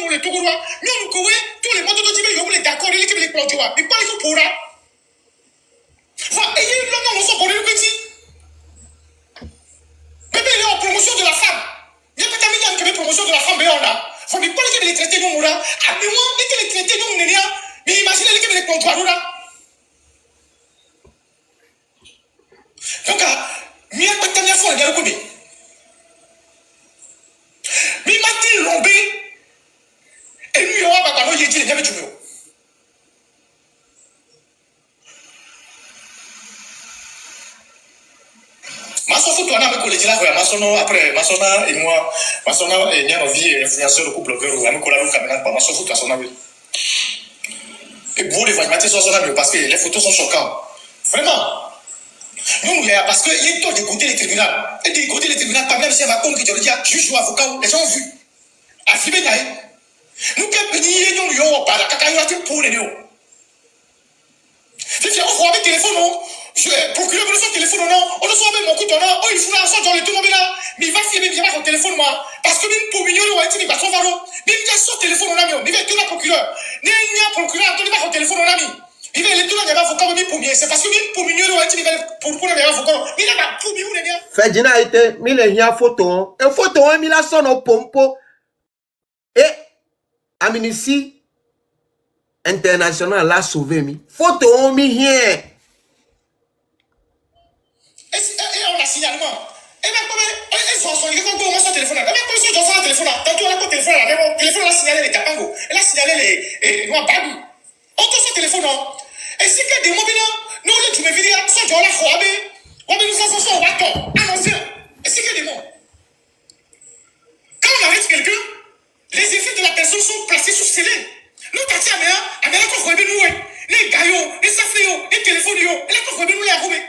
nous le Togoua, nous nous tous les motos de Tibet, ils d'accord, ils les plantois, mais pas les pour là. Et il l'homme, on s'en pour le petit. Bébé, il est en promotion de la femme. Il y a pas d'ami qui a une promotion de la femme, mais on a. Faut pas que les traités nous là. Ah, mais moi, les traités nous, mais imaginez les plantois là. Donc, il y a pas d'ami à fond, il y a le côté. Mais il m'a dit lombé. Et lui, il va pas y dire, il y a du mieux. Maçon faut tourner avec le collège là, maçon après, maçon et moi, maçon et bien envie influenceur le couple blogueur ou avec la caméra, maçon faut tourner avec. Et vous les voyez sur son ami parce que les photos sont choquantes. Vraiment. Nous, parce qu'il est temps d'écouter les tribunaux. Et d'écouter les tribunaux, pas même si elle va compte que tu le dis, juge ou avocat, les gens ont vu. À flipper, nous, quand nous avons pas la cacahuate pour les néo. Si on voit avec téléphone, non. Procureur de son téléphone, non. On ne soit même mon coup, non. Oh, il fout la sorte dans le tout là. Mais il va filmer bien son téléphone, moi. Parce que même pour mignon, il va trouver un mais il y a son téléphone, on a mis. Il va être un procureur. Il y a un procureur, il va son téléphone, on a mis. Il va être un avocat, mais pour mieux. C'est parce que même pour mignon, il va pour un avocat. Mais il va pour mieux, les gars. Fedina était, mais il y a une photo. Une photo, il a son au pompo. Et, Amnesty International l'a sauvé, mi. Photo, mi rien. Et on a signalement. Et bien, comment il faut comment son téléphone là. Et bien, comment son téléphone là. Tantôt, on a téléphone là. Mais mon téléphone a signalé les tapango. Elle a signalé les noirs babou. On peut son téléphone là. Et si que des mobiles là, nous, les tu me vidéos, sont dans la foi, on va nous en sortir au bâton. Annonceur. Et si que des mots. Quand on arrête quelqu'un, les effets de la personne sont placés sous scellé. Nous, t'as dit à Méa, qu'on voit nous, les gaillots, les safléos, les téléphones, et là, qu'on voit nous, les arrobés.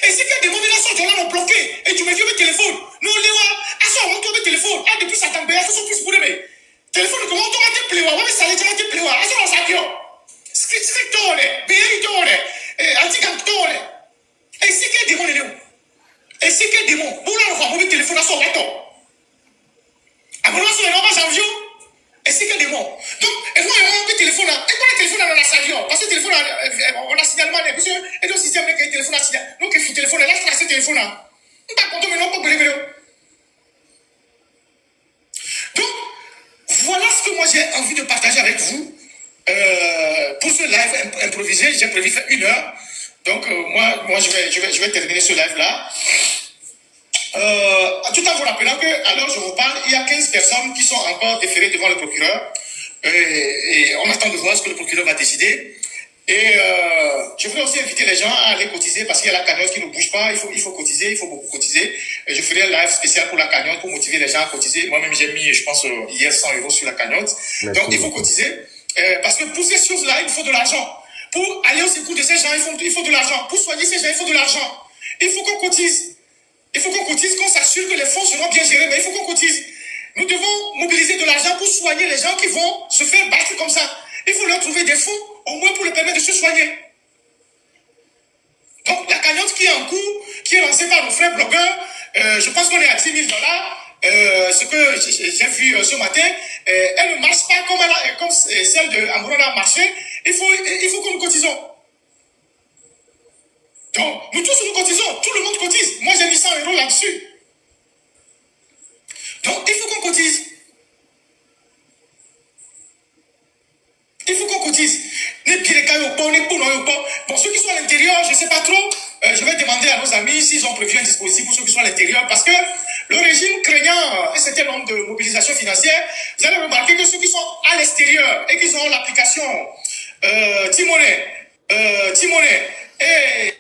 Et si que des mobiles là sont dans la bloqués, et tu me dis le téléphone, nous, les wa, à ça, on tombe le téléphone, ah, depuis ça t'embête, ça, sont plus pour les téléphone, comment on tombe à te plaire, ouais, mais ça allait te plaire, à ça, on s'appelle. Scriptore, béritore, antigamtore. Et si que des mots, et si que des mots, pour là, on va le téléphone à son retour. Après, on se rend à janvier. Et c'est que des mots. Donc, et moi, on a un téléphone là. Et quand le téléphone là, on a signé. Parce que le téléphone là, on a signalement. Et puis, le système là, le téléphone a signé. Donc, le téléphone là, là, c'est le téléphone là. On t'a compté, mais non, pas brûler. Donc, voilà ce que moi j'ai envie de partager avec vous. Pour ce live improvisé, j'ai prévu faire 1 heure. Donc, moi je vais terminer ce live là. Tout en vous rappelant que, alors je vous parle, il y a 15 personnes qui sont encore déférées devant le procureur. Et on attend de voir ce que le procureur va décider. Et je voudrais aussi inviter les gens à aller cotiser parce qu'il y a la cagnotte qui ne bouge pas. Il faut cotiser, il faut beaucoup cotiser. Et je ferai un live spécial pour la cagnotte pour motiver les gens à cotiser. Moi-même, j'ai mis, je pense, hier 100 € sur la cagnotte. Merci. Donc, il faut cotiser. Parce que pour ces choses-là, il faut de l'argent. Pour aller au secours de ces gens, il faut de l'argent. Pour soigner ces gens, il faut de l'argent. Il faut qu'on cotise. Il faut qu'on cotise, qu'on s'assure que les fonds seront bien gérés, mais il faut qu'on cotise. Nous devons mobiliser de l'argent pour soigner les gens qui vont se faire battre comme ça. Il faut leur trouver des fonds, au moins pour leur permettre de se soigner. Donc, la cagnotte qui est en cours, qui est lancée par nos frères blogueurs, je pense qu'on est à 10 000 $. Ce que j'ai vu ce matin, elle ne marche pas comme celle de Ambrona a marché. Il faut que nous cotisons. Donc, nous tous nous cotisons, tout le monde cotise. Moi, j'ai mis 100 € là-dessus. Donc, il faut qu'on cotise. Il faut qu'on cotise. Pour ceux qui sont à l'intérieur, je ne sais pas trop, je vais demander à nos amis s'ils ont prévu un dispositif pour ceux qui sont à l'intérieur, parce que le régime craignant un certain nombre de mobilisations financières, vous allez remarquer que ceux qui sont à l'extérieur et qui ont l'application Timonet et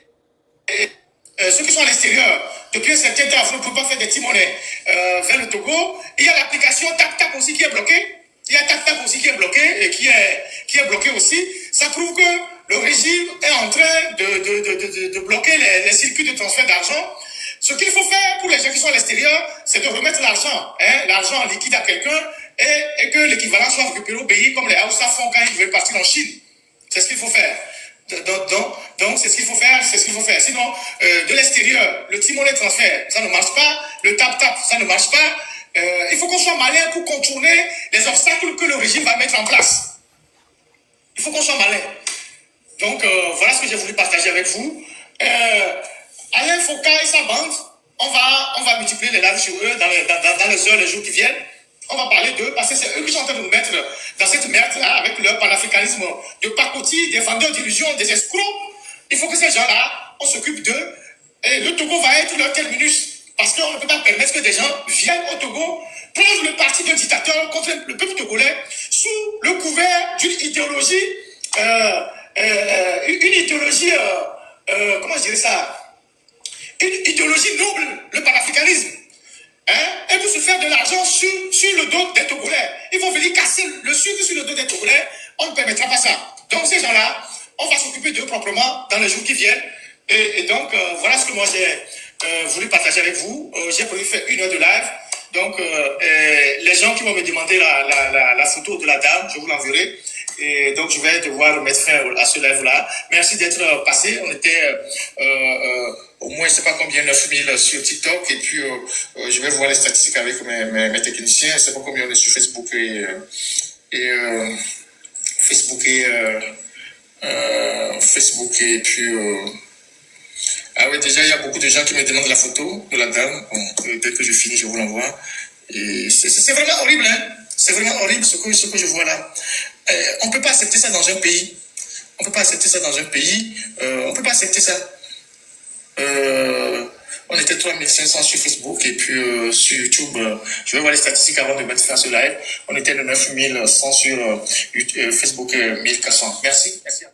ceux qui sont à l'extérieur, depuis un certain temps, vous ne pouvez pas faire des timonets vers le Togo. Il y a l'application TapTap aussi qui est bloquée. Il y a TapTap aussi qui est bloqué et qui est bloqué aussi. Ça prouve que le régime est en train de bloquer les circuits de transfert d'argent. Ce qu'il faut faire pour les gens qui sont à l'extérieur, c'est de remettre l'argent, l'argent en liquide à quelqu'un et que l'équivalent soit récupéré au pays comme les Hausa font quand ils veulent partir en Chine. C'est ce qu'il faut faire. Donc c'est ce qu'il faut faire, Sinon, de l'extérieur, le Timonet transfert, ça ne marche pas. Le tap-tap, ça ne marche pas. il faut qu'on soit malin pour contourner les obstacles que le régime va mettre en place. Il faut qu'on soit malin. Donc, voilà ce que j'ai voulu partager avec vous. Alain Foucault et sa bande, on va multiplier les lives sur eux dans les heures, les jours qui viennent. On va parler d'eux parce que c'est eux qui sont en train de nous mettre dans cette merde-là avec leur panafricanisme de pacotille, des vendeurs d'illusions, des escrocs. Il faut que ces gens-là, on s'occupe d'eux. Et le Togo va être leur terminus. Parce qu'on ne peut pas permettre que des gens viennent au Togo, prendre le parti d'un dictateur contre le peuple togolais sous le couvert d'une idéologie, comment je dirais ça, une idéologie noble, le panafricanisme. Hein? Et pour se faire de l'argent sur le dos des Togolais. Ils vont venir casser le sucre sur le dos des Togolais. On ne permettra pas ça. Donc ces gens-là, on va s'occuper d'eux proprement dans les jours qui viennent. Et donc, voilà ce que moi j'ai voulu partager avec vous. J'ai prévu faire 1 heure de live. Donc, les gens qui vont me demander la photo de la dame, je vous l'enverrai. Et donc, je vais devoir mettre fin à ce live-là. Merci d'être passé. On était au moins, je ne sais pas combien, 9000 sur TikTok. Et puis, je vais voir les statistiques avec mes techniciens. Je ne sais pas combien on est sur Facebook Facebook et puis... ah oui, déjà, il y a beaucoup de gens qui me demandent la photo de la dame. Bon, dès que je finis, je vous l'envoie. Et c'est vraiment horrible, hein. C'est vraiment horrible ce que je vois là. On ne peut pas accepter ça dans un pays. On ne peut pas accepter ça dans un pays. On ne peut pas accepter ça. On était 3500 sur Facebook et puis sur YouTube, je vais voir les statistiques avant de mettre fin à ce live. On était de 9100 sur Facebook, 1400. Merci. Merci.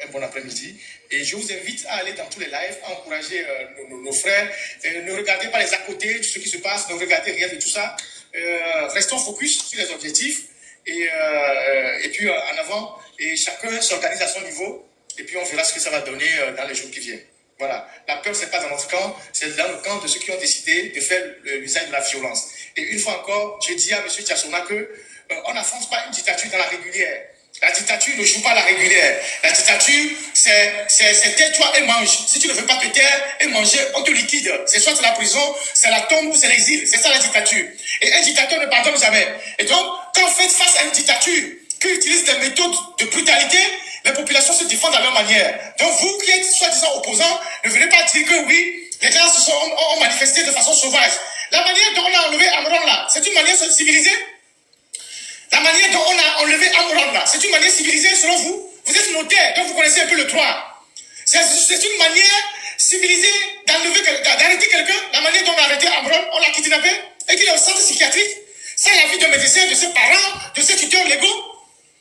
Un bon après-midi. Et je vous invite à aller dans tous les lives, à encourager nos frères. Ne regardez pas les à côté, tout ce qui se passe, ne regardez rien de tout ça. Restons focus sur les objectifs et puis en avant. Et chacun s'organise à son niveau. Et puis on verra ce que ça va donner dans les jours qui viennent. Voilà. La peur, c'est pas dans notre camp, c'est dans le camp de ceux qui ont décidé de faire l'usage de la violence. Et une fois encore, je dis à M. Tiassona que on n'affronte pas une dictature dans la régulière. La dictature ne joue pas la régulière. La dictature, c'est tais-toi et mange. Si tu ne veux pas te taire et manger, on te liquide. C'est soit la prison, c'est la tombe ou c'est l'exil. C'est ça la dictature. Et un dictateur ne pardonne jamais. Et donc, quand vous faites face à une dictature qui utilise des méthodes de brutalité, les populations se défendent à leur manière. Donc vous qui êtes soi-disant opposants, ne venez pas dire que oui, les gens ont manifesté de façon sauvage. La manière dont on a enlevé Amron là, c'est une manière civilisée? La manière dont on a enlevé Amron là, c'est une manière civilisée selon vous? Vous êtes notaire, donc vous connaissez un peu le droit. C'est une manière civilisée d'arrêter quelqu'un. La manière dont on a arrêté Amron, on l'a kidnappé et qu'il est au centre psychiatrique. Ça, il y a l'avis de médecin, de ses parents, de ses tuteurs légaux.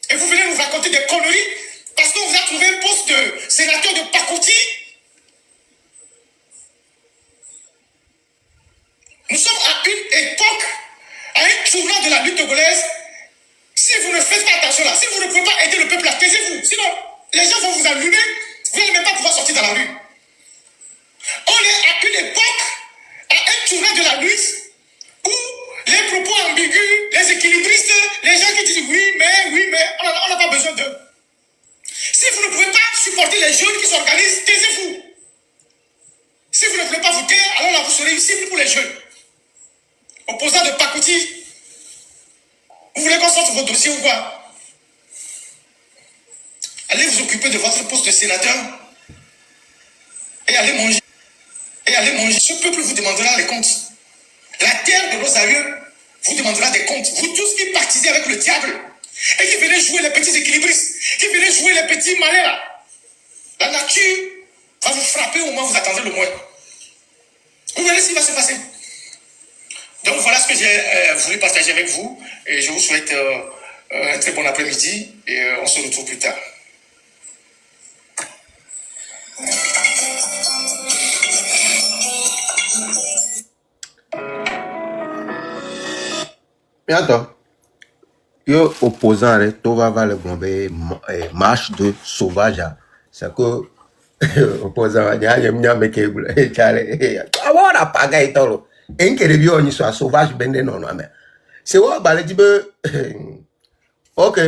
Et vous venez nous raconter des conneries parce qu'on vous a trouvé un poste de sénateur de pacotille. Nous sommes à une époque, à un tournant de la lutte togolaise. Si vous ne faites pas attention là, si vous ne pouvez pas aider le peuple là, taisez-vous. Sinon, les gens vont vous allumer, vous n'allez même pas pouvoir sortir dans la rue. On est à une époque, à un tournant de la lutte, où les propos ambigus, les équilibristes, les gens qui disent oui, mais, on n'a pas besoin d'eux. Si vous ne pouvez pas supporter les jeunes qui s'organisent, taisez-vous. Si vous ne voulez pas vous taire, alors là, vous serez une cible pour les jeunes. Opposants de pacotille. Vous voulez qu'on sorte vos dossiers ou quoi? Allez vous occuper de votre poste de sénateur et allez manger. Ce peuple vous demandera les comptes. La terre de nos aïeux vous demandera des comptes. Vous tous qui partisez avec le diable et qui venez jouer les petits équilibristes, qui venez jouer les petits malins là. La nature va vous frapper au moment où vous attendez le moins. Vous verrez ce qui va se passer. Donc voilà ce que j'ai voulu partager avec vous. Et je vous souhaite un très bon après-midi. Et on se retrouve plus tard. Mais attends. Yo opposant to va le gombe marche de sauvage. C'est que opposant va dire mnya meke chale. Awara paga itolo. Enke de bio ni so sauvage bende non no mais. C'est wa balé dibe OK,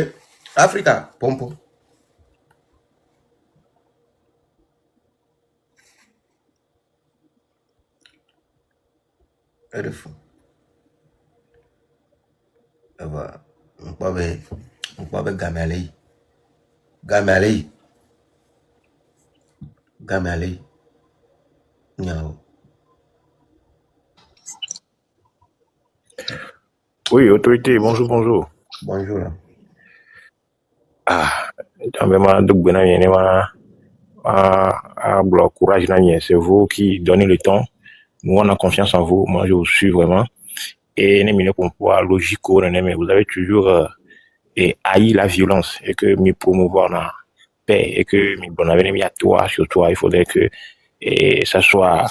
Africa pompo. Elle est fou. Voilà. On peut avec Gamalei. Gamalei. Gamalei. Non. Oui, autorité, bonjour, bonjour. Bonjour là. Ah, vraiment, courage, c'est vous qui donnez le temps. Nous, on a confiance en vous. Moi, je vous suis vraiment. Et pour pouvoir logique, mais vous avez toujours haï la violence et que me promouvoir la paix et que me bon avec à toi, sur toi, il faudrait que ça soit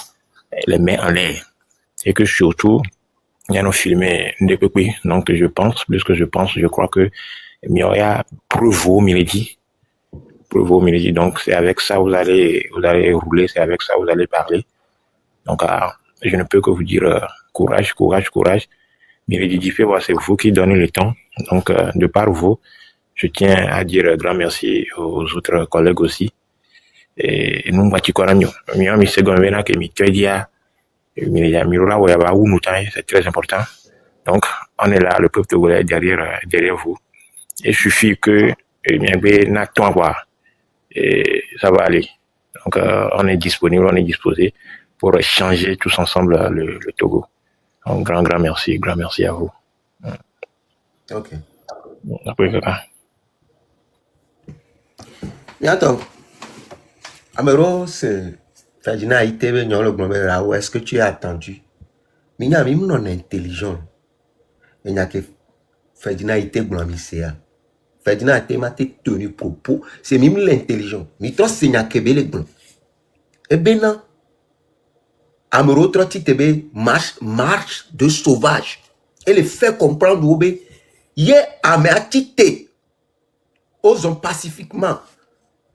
les mains en l'air et que surtout il y a nos filmés de peuple. Donc je pense, plus que je pense, je crois que il y a Provo Milady. Donc c'est avec ça vous allez rouler, c'est avec ça vous allez parler. Donc je ne peux que vous dire courage, courage, courage. Milady Diffé, c'est vous qui donnez le temps. Donc de par vous, je tiens à dire un grand merci aux autres collègues aussi. Et nous, c'est très important. Donc, on est là, le peuple togolais derrière vous. Et il suffit que, et ça va aller. Donc, on est disponible, on est disposé pour changer tous ensemble le Togo. Donc, grand merci à vous. Ok. Après, Mais attends. Amero, c'est Ferdinand ITV, où est-ce que tu as attendu? Mais il y a même non intelligent. Il y a que Ferdinand ITV, Ferdinand ITV tenu propos. C'est même l'intelligent. Mais toi, c'est n'y a que bel bon. Et ben non. Amero, toi, tu te marche de sauvage. Et le fait comprendre où il y a améatité aux hommes pacifiquement.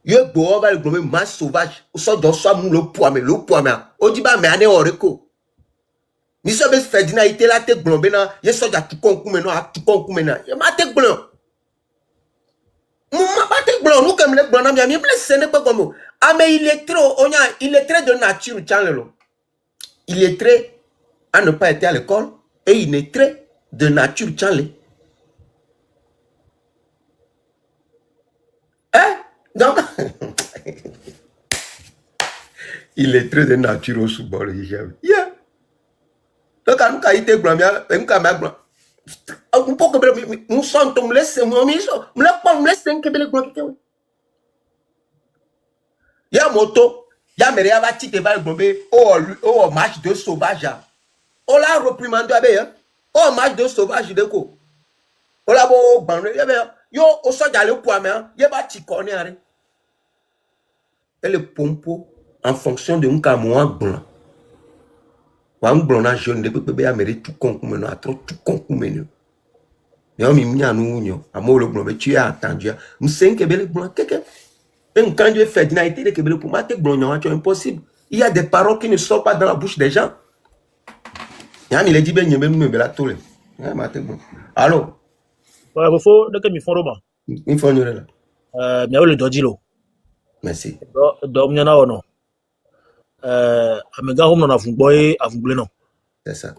Yo bo va le globé marche sauvage. So do so mu le poids mais o di ba me ane oreko. Ni so be Ferdinand ite la te globé na ye so ja tukonku me no a tukonku me na. Ye ma te glon. Ma ba te glon nous comme le glon na mi ble sene pas comme. Ah mais il est très de nature Chanlelo. Il est très à ne pas être à l'école et il est très de nature Chanlé. Hein? Donc il est très de nature au sous-bol. Yeah. Donc, à nous, quand il était blanc, un camarade un peu que nous sommes me laisse, me laisse un peu de blanc. Il y a moto, il y a mes réavatis qui va le oh, match de sauvage. On l'a reprimandé à bien. Oh, match de sauvage de quoi? On l'a beau, yo, au sol d'aller au point, il y a pas de chiconé. Et le pompo, en fonction de un camoin blanc. Wang blona jeune de bébé américain tout con comme nous trop tout con comme nous. Yo mi mia nous nyo amo le blon tu as attendu. Nous cinq bébé blon quelque. Et quand Dieu fait dinaité de bébé pour mater blon nyo c'est impossible. Il y a des paroles qui ne sortent pas dans la bouche des gens. Ya mi le dit ben nyembe nous la tole. Ya mater blon. Allô. Ouais, il faut que mi font roman. Il faut là. Mi a le dodilo. Merci. Do mi na ono. Amega home na afungboy afungle no. C'est ça.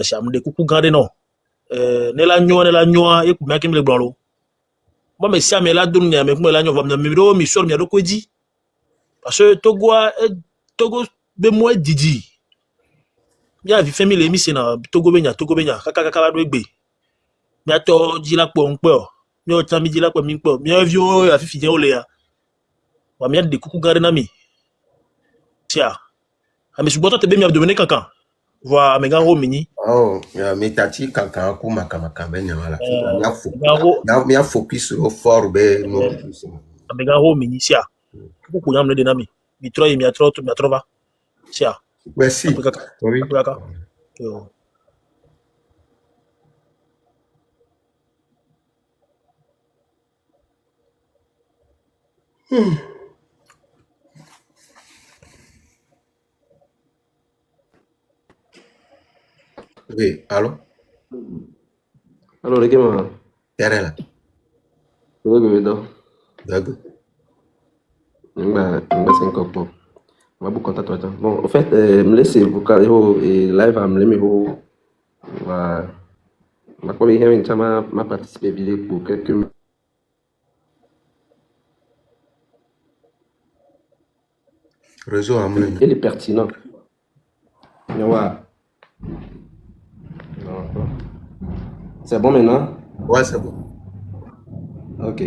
Cham de kuku gade no. Ne la nyoa e ku makim le blolo. Moi mais si amela dun ne me ku la nyoa va mi do mi sor mi do ko di. Parce que Togo be mo didi. Ya vi family mi se na Togo benya kaka la do egbe. Mi ato di la po npe o. Mi o tan mi di la po mi npe o. Mi o vi o afifi je o le ya. Wa mi de kuku gade na mi. Tia. Mais je bois te bien devenir quelqu'un. Voir mes gars mini. Oh, mais tati kankan ku makamaka ben nyala. Mi a focus sur fort be no. Mes gars mini sia. Ku nyam le denami. Mi trova. Sia. Merci. Oui. Oui, allô? Allô, les gars, Terre là. D'accord. Bon, en fait, me laissez vous et live à me laisser Ma première m'a participé vidéo pour quelques minutes. Réseau à mon. Il est pertinent. Mais ouais. C'est bon maintenant? Ouais, c'est bon. Ok.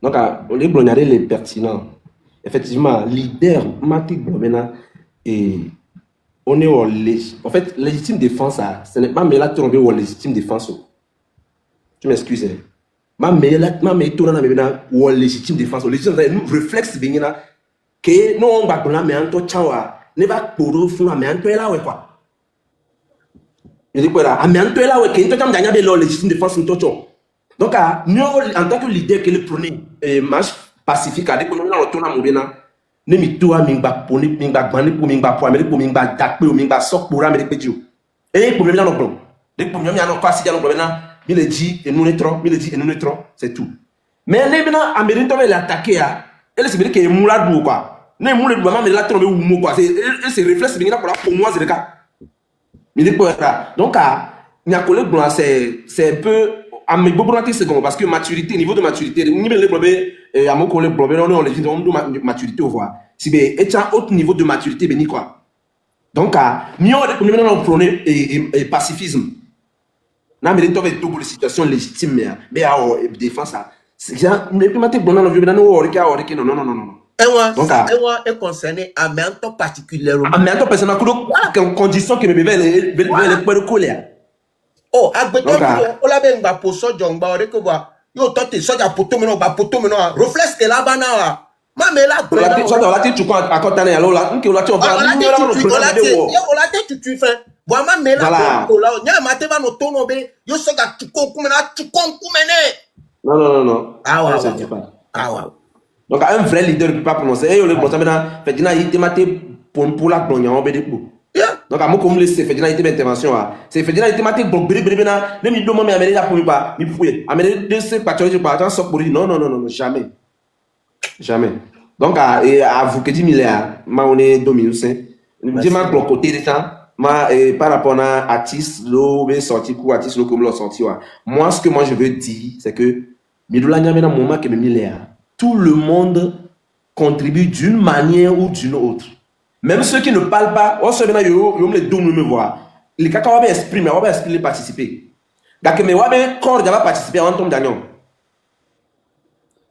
Donc, les blondiers, les pertinents. Effectivement, leader, Matic Blomena, et on est en fait, légitime défense, ce n'est pas mais là tombé au légitime défense. Tu m'excuses. Ma meilleure tourne au légitime défense. Légitime réflexe, que non, on va prendre mais en tout cas, ne va pour fou, mais en tout là, ouais, quoi. Je dis quoi là? Mais en tout là, ouais, que toi, tu as le légitime défense, en tout cas. Donc, nous, en tant que leader, que le prenez, marche pacifique, avec nous, on retourne à Moubena. Ne mi toi, mingba poni, mingba gbani pour mingba poamé, pour mingba dakpe, mingba sok pour amener pédio. Et pour même là, non, bon. Dès que pour même là, non, pas si non, problème là, il est dit, et nous, il est dit, et nous, c'est tout. Mais les maintenant, Américains, il attaqué, elle se dit qu'il est mouladou, quoi. Ne mouladou, maman, mais là, tu ou mou, quoi. C'est réflexe, mais pour moi, c'est le cas. Mais dit quoi, donc, il y a un collègue blanc, c'est un peu, à mes beaux secondes, parce que maturité, niveau de maturité, niveau de problème, à mon collègue blanc, on est de maturité, au revoir. Si bien, et un autre niveau de maturité, béni quoi. Donc, nous, on prône et pacifisme. Non, mais on a une situation légitime, mais à défense, ça. C'est ça, mais puis, maintenant, bon, non, non. Et moi, Donc, ça est concerné à un particulièrement. mais attends, personnellement, condition que mes bébés les colère. Oh, agbeto o la be ngba po sojo ngba ore ko ba yo to te soja poto me no ba poto me no reflex ke la bana wa ma me la gbe la so la ti tu ko akotane ya lo la nke lo ti o ba ni o la te tu fe bo ma me la ko la nya ma te ba no to no be yo soja tu ko ku me na tu ko ku me ne non ah wa donc un vrai leader ne peut pas prononcer et le bon ça maintenant fait dina yite mate pour la gbonya on be de po donc à moi comme laisser fait dina yite intervention c'est fait dina yite mate bon biri na ne mi do mo me amene ya pour pas mi fouye amene de ce patriote pas tant so pour non jamais donc à vous que 10 milliards ma on est dominus je m'a de côté de ça ma par rapport à artiste l'eau sorti coup artiste l'eau comme l'ont sorti moi ce que moi je veux dire c'est que Midoula Nyame dans moment que me milliards tout le monde contribue d'une manière ou d'une autre. Même ceux qui ne parlent pas, on se met les deux me voir. Les caca va exprimer, on va exprimer participer. Donc mais on va corps va participer en tombe d'agnon.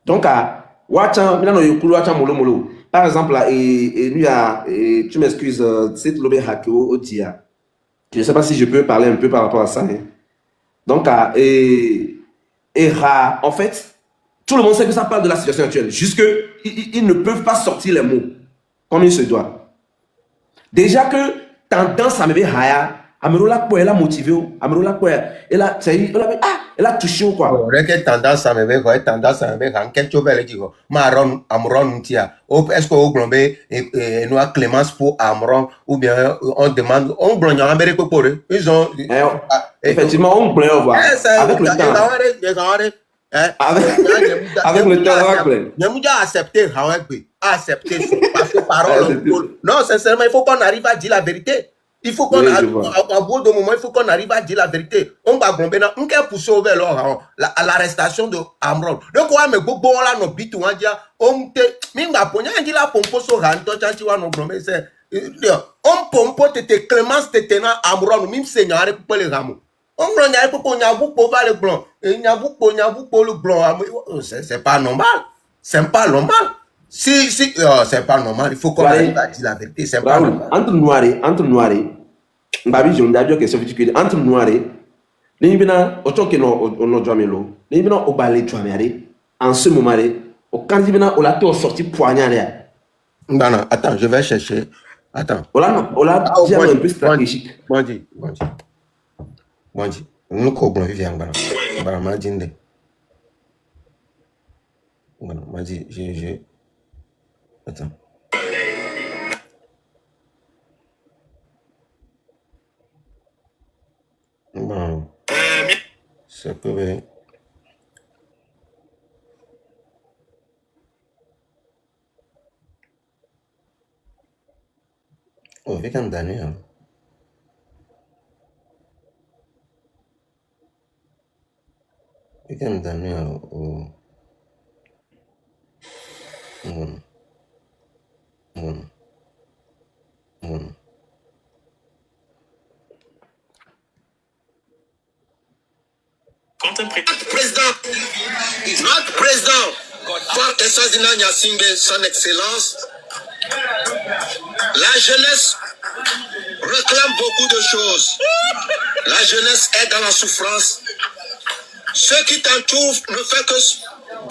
Donc watchan, maintenant yo kulu watchan molo. Par exemple là et lui a tu m'excuses c'est lobé hakeo au dia. Je ne sais pas si je peux parler un peu par rapport à ça. Hein. Donc en fait tout le monde sait que ça parle de la situation actuelle. Juste qu'ils ne peuvent pas sortir les mots comme il se doit. Déjà que tendance à me dire, elle a motivé, elle a touché ou quoi. Tendance à me dire, tendance à me dire, en quelque chose, elle dit, Maron, Amron, tia. Est-ce qu'on globé nous a Clémence pour Amron ou bien on demande, on blonde en Amérique pour eux. Ils ont. Effectivement, on blonde, on voit. Avec le temps. Avec le temps, nous avons accepté, parce que parole. Non, sincèrement, il faut qu'on arrive à dire la vérité. Il faut qu'on arrive, à bout de moment, il faut qu'on arrive à dire la vérité. On va bomber, on va pousser au vélo l'arrestation de Amron. Donc, on va me go là, nos bits, on va dire, on te, minga ponya, on dit là, pompo so ranto, chanti wa no bromé, c'est, on pompo te Clémence te tenant Amron, même seigneur, pour les rameaux. On blanc, il faut qu'on y a beaucoup le blanc. Il y a beaucoup le blanc. C'est pas normal. C'est pas normal. Si, c'est pas normal. Il faut qu'on arrive à dire la vérité. C'est pas normal. Entre noirs, Mbabi, je me dis que c'est entre noirs, les bina, autant que nos jamelo, les bina au balai jaméré, en ce moment, au candidat, on l'a tout sorti poignardé. Non, attends, je vais chercher. Attends. On l'a dit un peu stratégique. Wanji, nous cobrons vivant bara majinde. Voilà, maji, je. Attends. Bon. C'est que. Oh, avec un dernier. Et quand donné au mon mon mon Notre président, Fort Eswazina Nyasimbe, son excellence, la jeunesse réclame beaucoup de choses. La jeunesse est dans la souffrance. Ceux qui t'entourent ne font que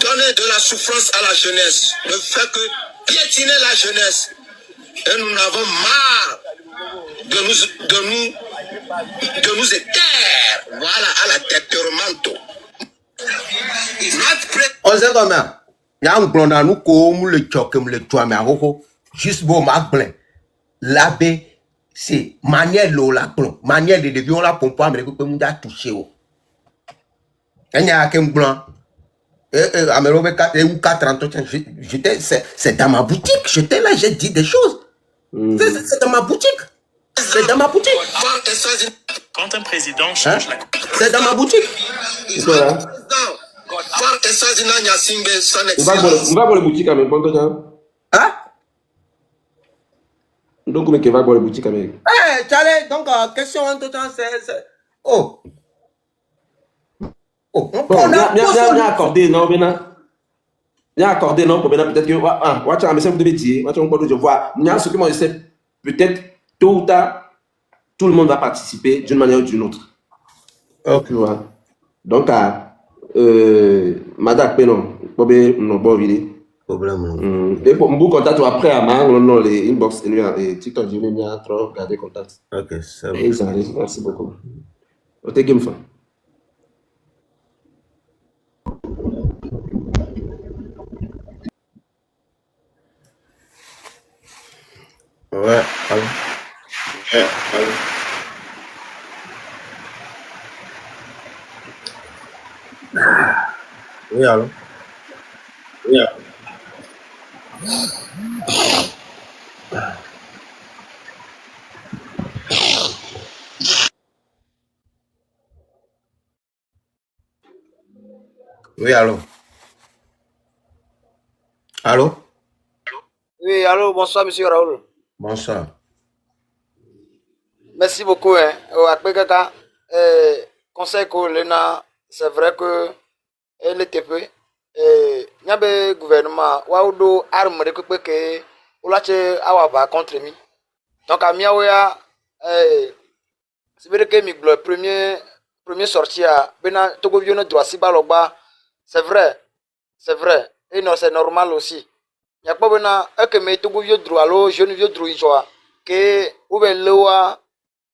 donner de la souffrance à la jeunesse, ne font que piétiner la jeunesse. Et nous n'avons marre de nous éteindre. Voilà, à la tête de manteau. on sait comment y'a glona nous comme le choc le toi mais ako juste bon ma blanc l'abbé c'est manière la plan manière de devions la pompe mais que nous a touché o y a qu'un blanc Amérobe 4 ou 4 entretiens j'étais c'est dans ma boutique j'étais là j'ai dit des choses c'est dans ma boutique c'est dans ma boutique quand un président change la c'est dans ma boutique Voilà. On va voir les boutiques à mes points. hein Donc, on va voir les boutiques à mes. eh Charlie donc question entretien c'est oh on Bon, prend il y a accordé, non, maintenant. Il y a accordé, non, pour maintenant, peut-être que, mais ça vous devez dire, je vois, il y a ce que moi je sais, peut-être, tôt ou tard, tout le monde va participer d'une manière ou d'une autre. ok Tu vois. Donc, Madame Penon, non, bon, il problème et pour me contact après, à non, les inbox, et TikTok, je vais bien trop garder contact. ok ça va Et ça arrive, merci beaucoup. On te game fan. ouais allô. Oui, allô? Oui, allô? Allô? Oui, allô, bonsoir, monsieur Raoul. Bonsoir. Merci beaucoup. Conseil que l'ENA, c'est vrai que LTP, il y a un gouvernement, Waoudo, arme, que ou là, tu as contre lui. Donc, à Miaouya, c'est vrai que le premier sorti à Bena Togo Vion droit si baloba, c'est vrai, et non, c'est normal aussi. Il y a pas besoin que mes Togo vieux droit, l'eau, jeune vieux droit, que ou bien l'eau,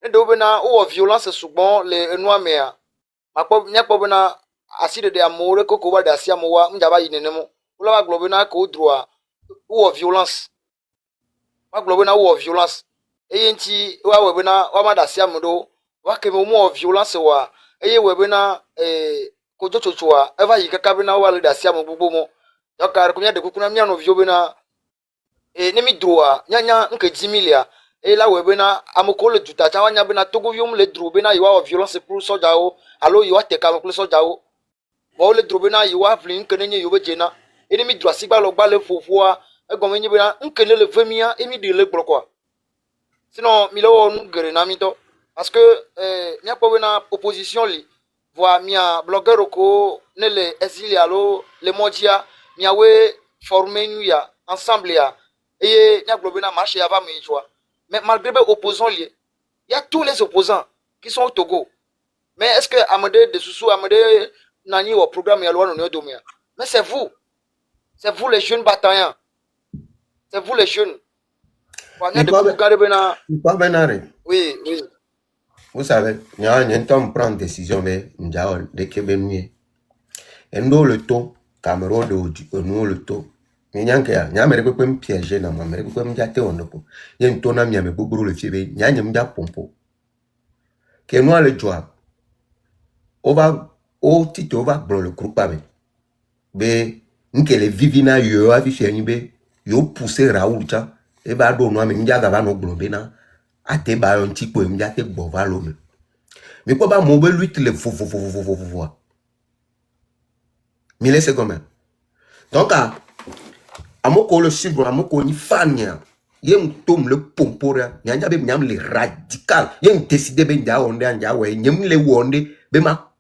et de bena ou violence souvent les noirs mais ma pas n'y a pas besoin acide de amour que koba d'asia moa m'jaba yinenemo ou la globena ko droit ou violence ma globena ou violence et yenti wa webena wa ma d'asia modo wa ke mo violence wa et webena ko jochochoa eva yikaka bena wa le d'asia mo bubo mo yakar ko nya de kukuna mia no viobena nemi droit nya nke 10 000 et là où bena amoko le tuta chawanya bena togo yum le dro bena yiwa violence pour sojao allo yiwa teka pour sojao bo le dro bena yiwa flin kenenye yobe jena ennemi droit sigba lo gba le fofua e gomenye bena nkele le vemia emi de le quoi sinon milo nu gere na mito parce que nya po bena opposition li voa mia blogueur ko ne le exil allo le modia mia we former nous ya ensemble ya et nya globena marché avant me joie. Mais malgré les opposants liés, il y a tous les opposants qui sont au Togo. Mais est-ce que Amadé de Soussou, Amadé Nani au programme Yalouan ou Domia? Mais c'est vous les jeunes bataillants. C'est vous les jeunes. Oui. Vous savez, il y a un temps prendre décision, mais il y a des Québécois. Et nous, le taux, Cameroun, nous, le taux. Mais il y a un piégé dans ma mère, il y a un ton ami à me bourreau le fibre, il y a un pompo. Que nous, le joie, on va, au titre, on va blanc le groupe avec. Mais, nous, que les vivina, yo, affiché, yo, poussé Raoul, et bah, donc, nous, mais, gava no globena, à te ba un petit peu, m'y a te bova l'homme. Mais quoi, bah, mon bel lui, le fou. Mille c'est comme donc à mon le suivre à mon ni fan y a un tome le pompora y a le radical y a un décidé ben ya onde anja we nyem le wonde be ma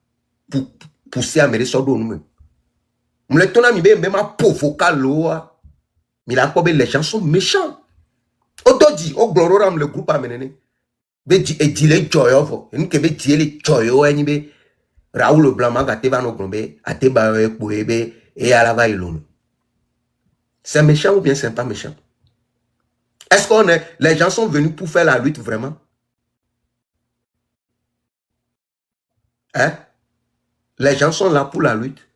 pousser à me resordo nous me le tona mi be ma provoquer loa mi la ko be les gens sont méchants odoji o glororam le groupe amenene be di e di le joyo en ke be di le joyo eni be Raoul Blanc ma gate ba no grombe ate ba e po ebe e ala va ilonu. C'est méchant ou bien c'est pas méchant? Est-ce qu'on est les gens sont venus pour faire la lutte vraiment? Hein? Les gens sont là pour la lutte.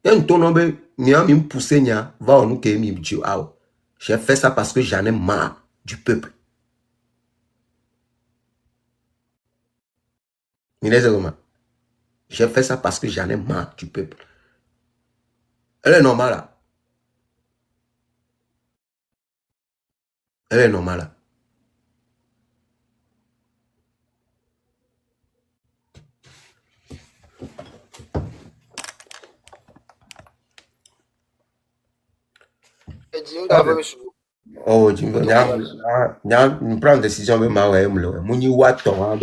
Il y a un ton nombre me pousser nia va on nous que mi dit ah j'ai fait ça parce que j'en ai marre du peuple. J'ai fait ça parce que j'en ai marre du peuple. Elle est normale là. Elle est normale là. Oh, je me prends une décision, mais ma ouais, Mouni Waton,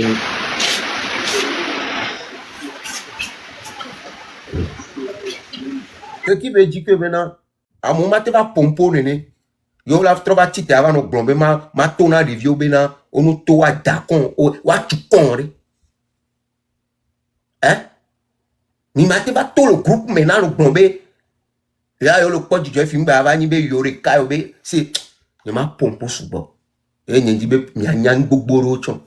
ce qui veut dire que maintenant, à mon moment, tu vas pomponner. Yo la trova tite avant no blombe ma tona review bena onu to wa dakon o wa tukon hein ni ma te ba to le groupe maintenant no blombe ya yo le ko di film ba va ni be yore ka yo be si ni ma pompo subo e nyi be nyang gbogboro chon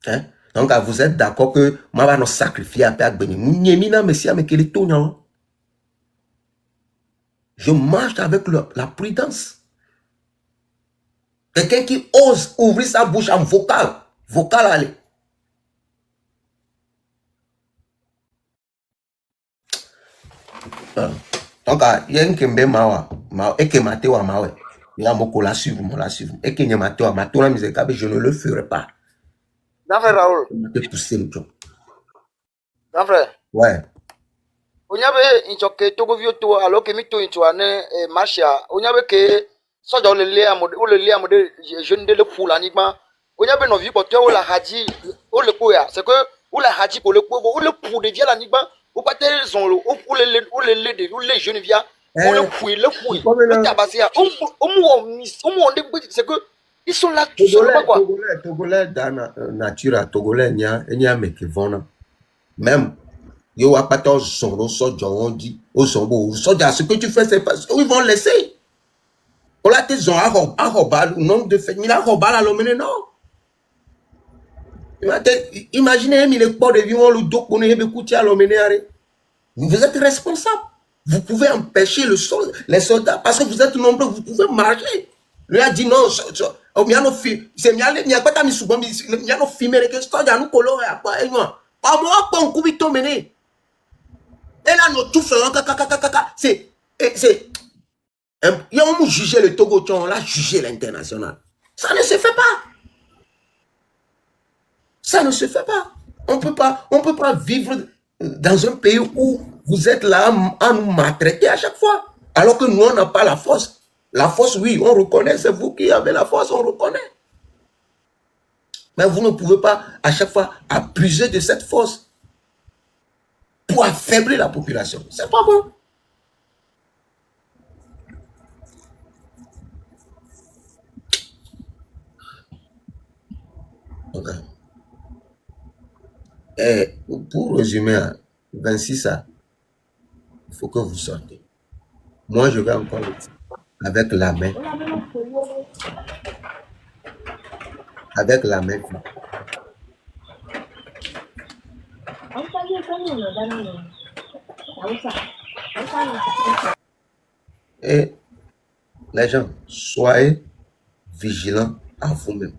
hein donc vous êtes d'accord que ma va no sacrifier à père Beni Nyemina messia me kele tonya. Je marche avec la prudence. Quelqu'un qui ose ouvrir sa bouche en vocal. Vocal, allez. Donc, il y a un qui me mawa. Et qui m'a wa mawe. Il y a mon la suivre, mon la suivre. Et qui m'a wa ma tola mise je ne le ferai pas. Grand frère Raoul. Je pousser le job. Grand frère. Ouais. Onyabe inchoke togo vio to alors que mi to inchoane marcha. Onyabe ke so do le le amode jeune de le pour l'anigma. Onyabe no vi ko to la haji o le poya. C'est que ou la haji pour le pour le pour de via l'anigma. Ou pas tel son ou les jeunes via. On le fouille, le tabasia. C'est que ils sont là tout seulement quoi. Togolais dans nature Togolais nya me qui vont même yo a pas ton son so on dit au son so ce que tu fais c'est pas ils vont laisser. On la tes ont à nom de fait mais la robal à l'homme non. Imaginez il est pas de vivre le dos qu'on est écouté à l'homme. Vous êtes responsable. Vous pouvez empêcher les soldats parce que vous êtes nombreux, vous pouvez marcher. Lui a dit non, c'est mieux pas ta mise il y a nos films que soldats nous colorent à quoi et moi. Pas moi pas un coup de mené. Et là nous tout faisons c'est il y a un juger le Togo, on l'a jugé l'international. Ça ne se fait pas. Ça ne se fait pas. On peut pas vivre dans un pays où vous êtes là à nous maltraiter à chaque fois. Alors que nous, on n'a pas la force. La force, oui, on reconnaît. C'est vous qui avez la force, on reconnaît. Mais vous ne pouvez pas à chaque fois abuser de cette force pour affaiblir la population. C'est pas bon. Ok. Et pour résumer, 26 ans, il faut que vous sortez. Moi, je vais encore le dire. Avec la main. Avec la main. Et les gens, soyez vigilants à vous-même.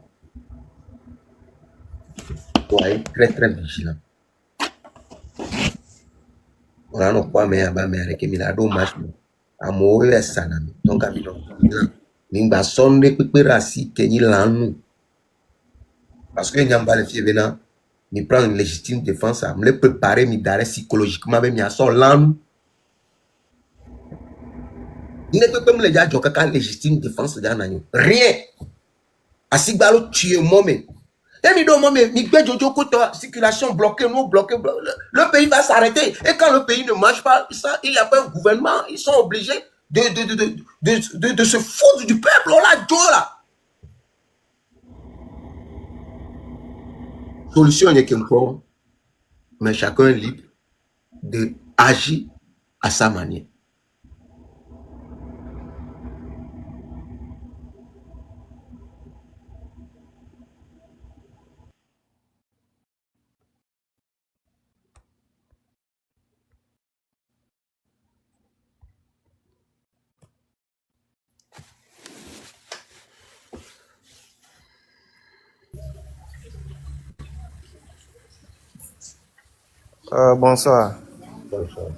Soyez très très vigilants. On a nos points mais avec Milado match amour et sanami donc amino nimba sonde pepera si kenyi lanu parce que nyamba le fie bena me prendre une légitime défense, me le préparer, me d'arrêt psychologiquement, me à son l'âme. Il ne peut pas me le dire que légitime défense, rien. À si balo tuer moi-même. Et mi do moi-même, mi gbe jojo côté circulation bloquée, nous bloquée, le pays va s'arrêter. Et quand le pays ne marche pas, ça, il n'y a pas un gouvernement, ils sont obligés de se foutre du peuple. On l'a dit là. Solution n'est qu'un point, mais chacun est libre d'agir à sa manière. Bonsoir. Bonsoir.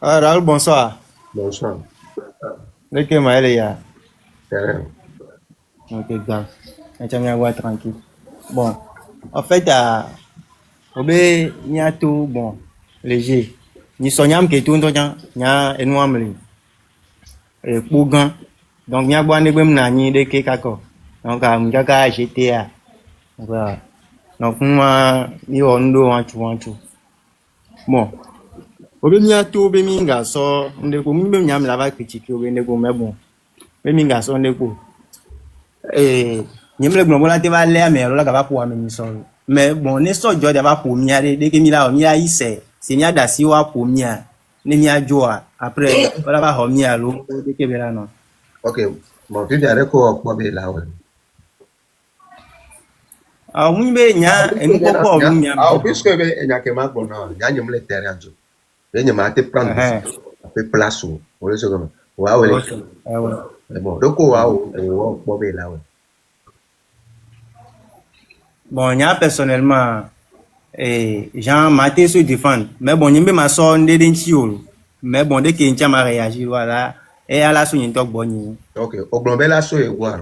Raoul, bonsoir. Bonsoir. Dès que Maël est là. Ok, bien. Tranquille. Bon, en fait, Obé, n'y a tout, bon, léger. Ni sognam qui tout, n'y a énorme. Et pour gan. Donc, n'y a pas de nani de kekako. Donc, m'jaka GTA. Voilà. Donc, moi, ni ondo wanchu. Bon. Obe mi ato obe mi nga so ndeko mi be nyam lava critique obe ndeko mais bon. Be mi nga so ndeko. Nyemle gbo la te va le mais la va pour mi so. Mais bon, ne so jo de va pour mi are de ke mi la ise. Se mi ada si wa pour mi a. Ne mi ajoa après la va ho mi a lo de ke be la no. OK. Bon, tu dirais ko be la ouais. Ah, mu be nya en ko ko mu nya. Ah, puisque be nya ke ma bona, nya nyem le terrain jo. Be nya ma te prendre un peu place ou le second. Wa ouais. Mais bon, donc wa be la ouais. Bon, nya personnellement Jean Maté se défend. Mais bon, nyembe ma so ndeden chiolo. Mais bon, dès que Ntia m'a réagi, voilà. Et à la suite, il y a un bon. OK. Au global, la so est voir.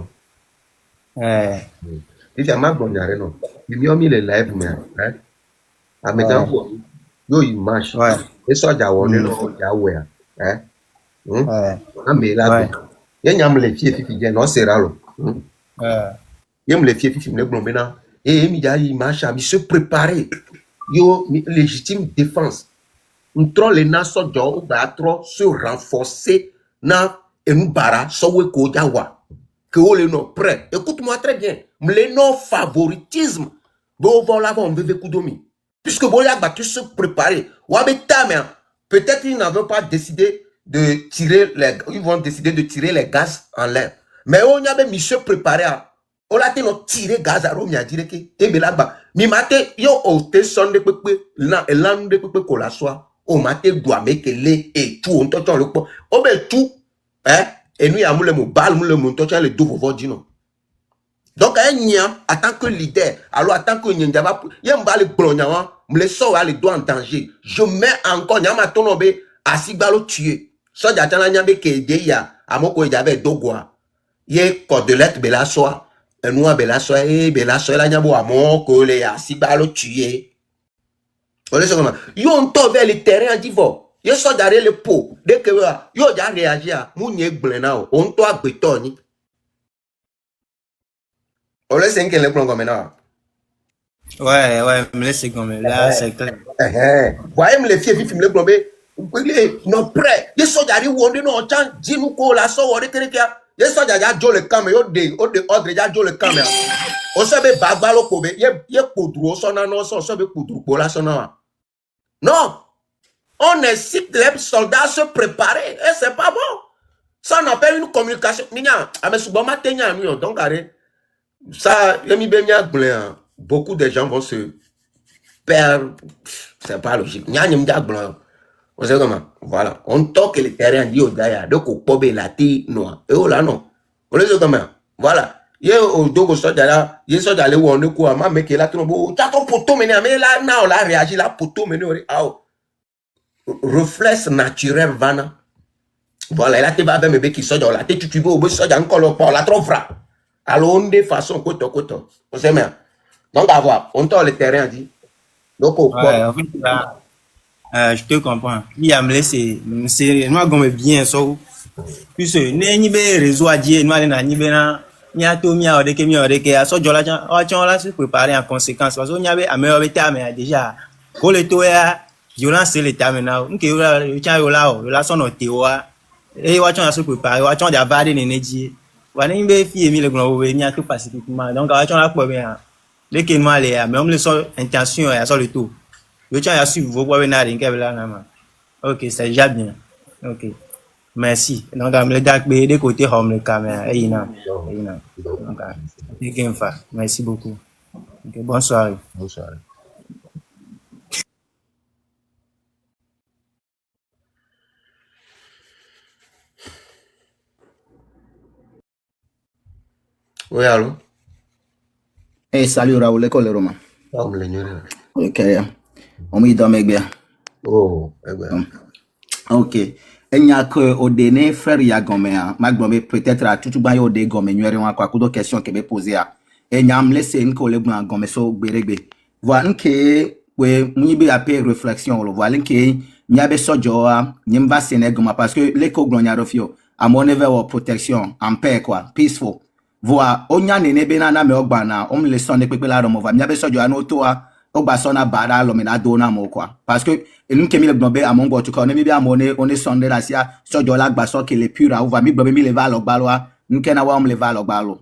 Il y a ma bonne arène. Il y a mis les live, mais à mettre yo image. Et ça, il y a on est là, il y a ouais. Mais là, il y a les filles qui viennent, non, c'est rare. Il y a les filles qui viennent, maintenant. Et il y a image, il se préparer. Yo, légitime défense. Nous trop les nations trop se renforcer na enubara sowe ko jawa que o le non prêt. Écoute-moi très bien. Le non favoritisme bo voilà on bébé kudomi. Puisque boya battu se préparer. Peut-être ils n'avaient pas décidé de tirer ils vont décider de tirer les gaz en l'air. Mais on y avait mis se préparer à on l'a tiré gaz à Rome, il a dit que et là-bas. Mi mate yo o te son de pepe na elan de pepe ko la soie. O mate doit mettre les et tout on t'entend le pot. O be tout et nous y a moule mo bal moule mo t'entend le deux pour dire non. Donc un nia en tant que leader, alors en tant que nia va y mba le blonyawa, me so va le doigt en danger. Je mets encore nia ma tonobe asigalo tuer. So ja tana nya be ke de ya amoko ya be dogwa. Ye cordelette be la soie. Et nous bela soie la nyabo amo ko le asigalo tuer. Yo on to vers le terrain divo. Yo so derrière le pot. Dès que yo ja réagir, mounye gblena on to agbetoni. On laisse un le plan comme maintenant. Ouais, me laisse comme là c'est clair. Voyez les filles film le blobé. Non prêt. Yo so derrière wonde no chan dinu ko la so wore kerekia. Yo so derrière jo le camé yo de ordre ja jo le camé. On sabe bagbalo ko be ye podru so na no so be podru ko la so na. Non, on incite les soldats à se préparer et c'est pas bon. Ça on appelle une communication. Donc, ça, beaucoup de gens vont se perdre. C'est pas logique. Voilà, on toque le terrain dit au gars, donc au pobe la ti noir. Et oh là non. Voilà. Il y a au dogo soda il y a d'aller où on est quoi, ma mec là trop t'as ton poteau mené mais là non on a réagi là poteau mené reflex naturel vana Voilà, il a été avec mes qui sont là, tu veux au soja encore pour la trop fra. Alors on de façon koto. On sait bien. Donc à voir, on t'a le terrain dit. Donc au Ouais, en fait, là, je te comprends. Il y a me laissé, c'est, moi, comme bien, so, puisque, n'y be réseau à dire, moi, n'y be na, n'y a tout, n'y a odeke, à so, jola, là, se préparer en conséquence, parce que n'y avait, à meilleur état, mais déjà, pour le tout, violence, c'est l'état maintenant, donc, là, son otéoa, et watchon à se préparer, watchon d'avoir des énergies, voilà, n'y be fille, mi le grand, n'y a tout pacifiquement, donc, watchon là, pour bien, les qui m'ont allé, mais on me le son intention, et à so le tout. Je tiens à suivre vos points là. Ok, c'est déjà bien. Ok. Merci. Donc, le dark des côtés home le caméra. Donc, merci beaucoup. Ok, bonne soirée. Bonsoir. Oui, allô? Salut Raoul, l'école Romain. On me l'ignore. Ok, on m'y donne bien. Oh, eh ben. Ok. Il y a que au dernier frère il y a gomme peut-être à tout bas au dé gomme numéro un quoi de questions que me poser à et y a me laisser une collègue gomme so berebe voilà que we muibe après réflexion le voilà que n'y a be so joa n'y va sénégal parce que les co glonia refio à mon niveau protection en paix quoi peaceful voilà on y a nene benana me ogbana on me laisse on pepe la romo va n'y a be so joa no toa Ogbasona bada lo mena dona mo quoi parce que nous kemi le gnombe à mon botu on est bien monnaie on est sondé la sia so jola gbaso que les pura ou va mi gnombe mi le va lo balwa nous kena wa on le va lo balo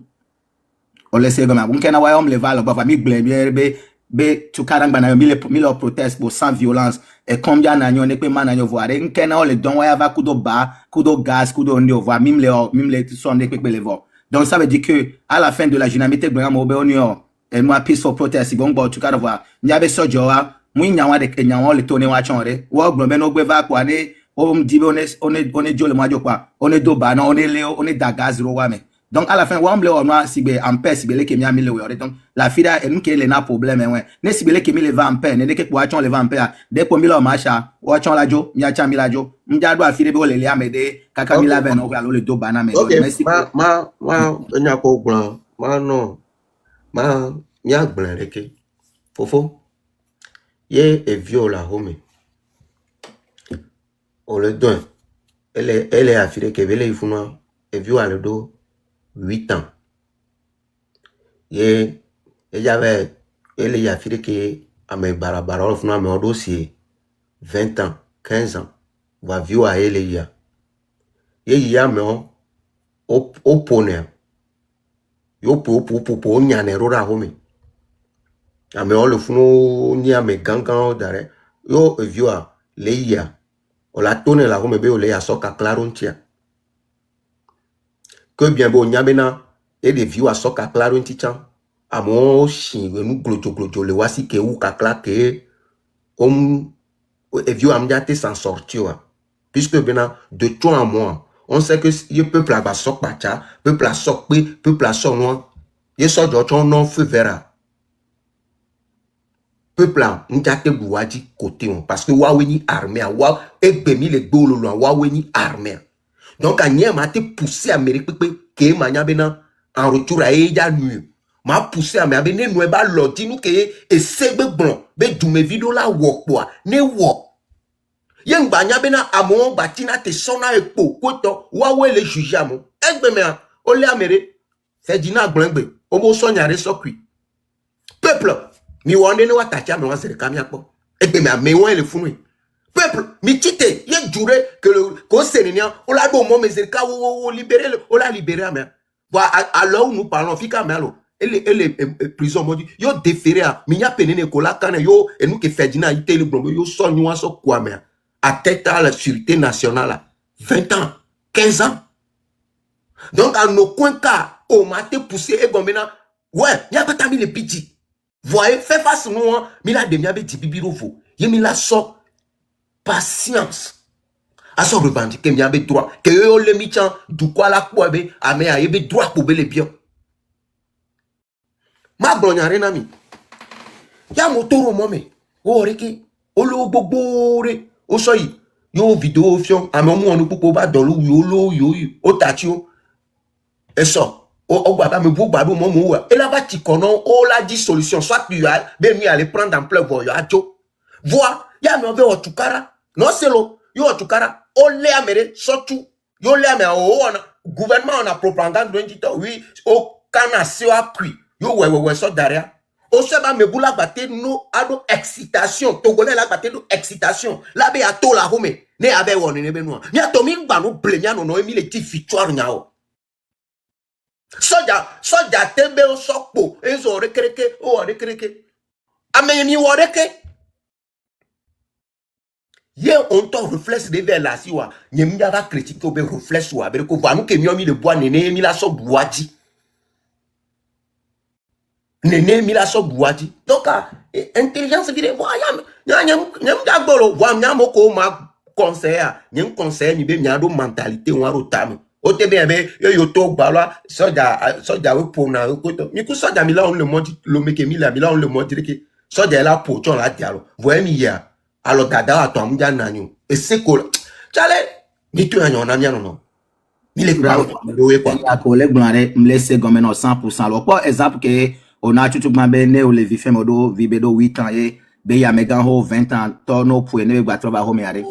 on laisse goma nous kena wa on le va lo va mi glembe be tu karang bana mi le proteste pour sans violence et combien n'anyo ne pe mananyo voir nous kena on le don wa va kudo ba kudo gaz kudo ndio voir mime le sondé pe le voir donc ça veut dire que à la fin de la dynamite goma mo be onio et moi peaceful protest bon bon tu kada voir nyabe sojoa mu nyawa de nyawa le tone wa chonre wo gbon no gbe va kwa ne o mdi on est jole majo kwa on est do ba na on est leo on est dagaz ro wa me donc à la fin wa mble on wa sibe en paix sibe le ke mi amile we donc la fida e nke le na problème we ne sibe le ke mi le va en paix ne de ke kwa chon le va en paix de po mi lo macha wa chon la jo mi acha mi la jo mja do afire be o le amede kaka mi la ben o le do ba na me merci ma nya ko gbon ma no ma nya gbon reke fofo ye e viola home o le don elle est affirée que vele ifuna e viola le do 8 ans ye ella ve elle est affirée que a me barabara o funa me o dossier 20 ans 15 ans va viola elle ya ye me o pone yo po nyane rora home ame o le funu ni ame gangan dare yo viola le ya o la tone la home be o le ya soka claro ntia que bien bo nyabena e de view a soka claro ntia amo shin nu glojo le wasi ke u ka kla ke e view am ja te s'en sortir puisque bena de toi à moi on sait que le peuple a sok bacha peuple a sok pe peuple a sok noir ye so jo chon non feu vera peuple a n'jate buwaji côté on parce que wa weni armée wa e bemi le gbolo lo wa weni armée donc a nyem a te poussé Amérique que manya bena en retour a ya nu m'a poussé à me ne no ba lodi nu ke e segbe gbon be dume video la wo po ne wo yen gba nya bena amon batina te sona epo koto wa we le juge amon egbe me o le amere fait dina gbengbe o mo so nyare sokui peuple mi wonde ne wa tacha me wa se kamia po egbe me won le funu peuple mi tite ye jure que ko sénégalais on la do mo meserka o libérer o la libérer mais voilà alors nous parlons fika mais alors elle prison modi yo déféré à mi nya penene ko la kana yo et nous que Ferdinand ité le blombo yo so nywa so quoi mais à tête à la sûreté nationale 20 ans 15 ans donc à nos coins cas au matin poussé et gombena ouais y a pas tami le petit voyez fait face nous mi la demi avec tibibiro fo ye mi la so patience à son revendiquer mi avait droit que yo le michan du quoi la quoi be ame a yebe droit pour le bien ma bronya renami ya motoro momi o reki o lo gbogbo re o so yi Yo vidéo fion a mo on popo ba don lu yo o tatio et ça o gba ba me bo gba do mo wa et là va ti kono o la dit solution soit tu as ben mi aller prendre en plein voyo ajo vois ya me o tukara non c'est lo yo tukara o le amere surtout yo le amere o on gouvernement on a propagande do dit oui o kana se a pris yo we so derrière o se ba me bula batte no ado excitation togolais la batte no excitation la be ato la home ne ave won ne be no mi atomi gba no ble mi no emi le ti victoire nya o soja tembe o sokpo ezo rekereke o rekereke amemi wo reke ye on to reflex de vers la siwa nyem ya va critiquer be reflex wa be ko va nu ke mi o mi le bois nene mi la so buaji nene mi la so buaji donc intelligence vire voya nyam dagbolo wa nyam ko ma conseiller nyem conseiller ni be mi ado mentalité wa ro tam o te be yo to gbalwa soja we pona ko to mi ku soja mi la on le modi lo meke mi la on le modi ke soja la po ton la dialo voya mi ya alors dada a to mja nanyu et c'est cool chale ni tu anyo na miano no ni le we quoi ya collègue blanc me laisser gomme no 100% lo par exemple que on a tout gba ne o le vi femme do vi be do 8 ans et be ya megan ho 20 ans to no pour ne gba trova ho me are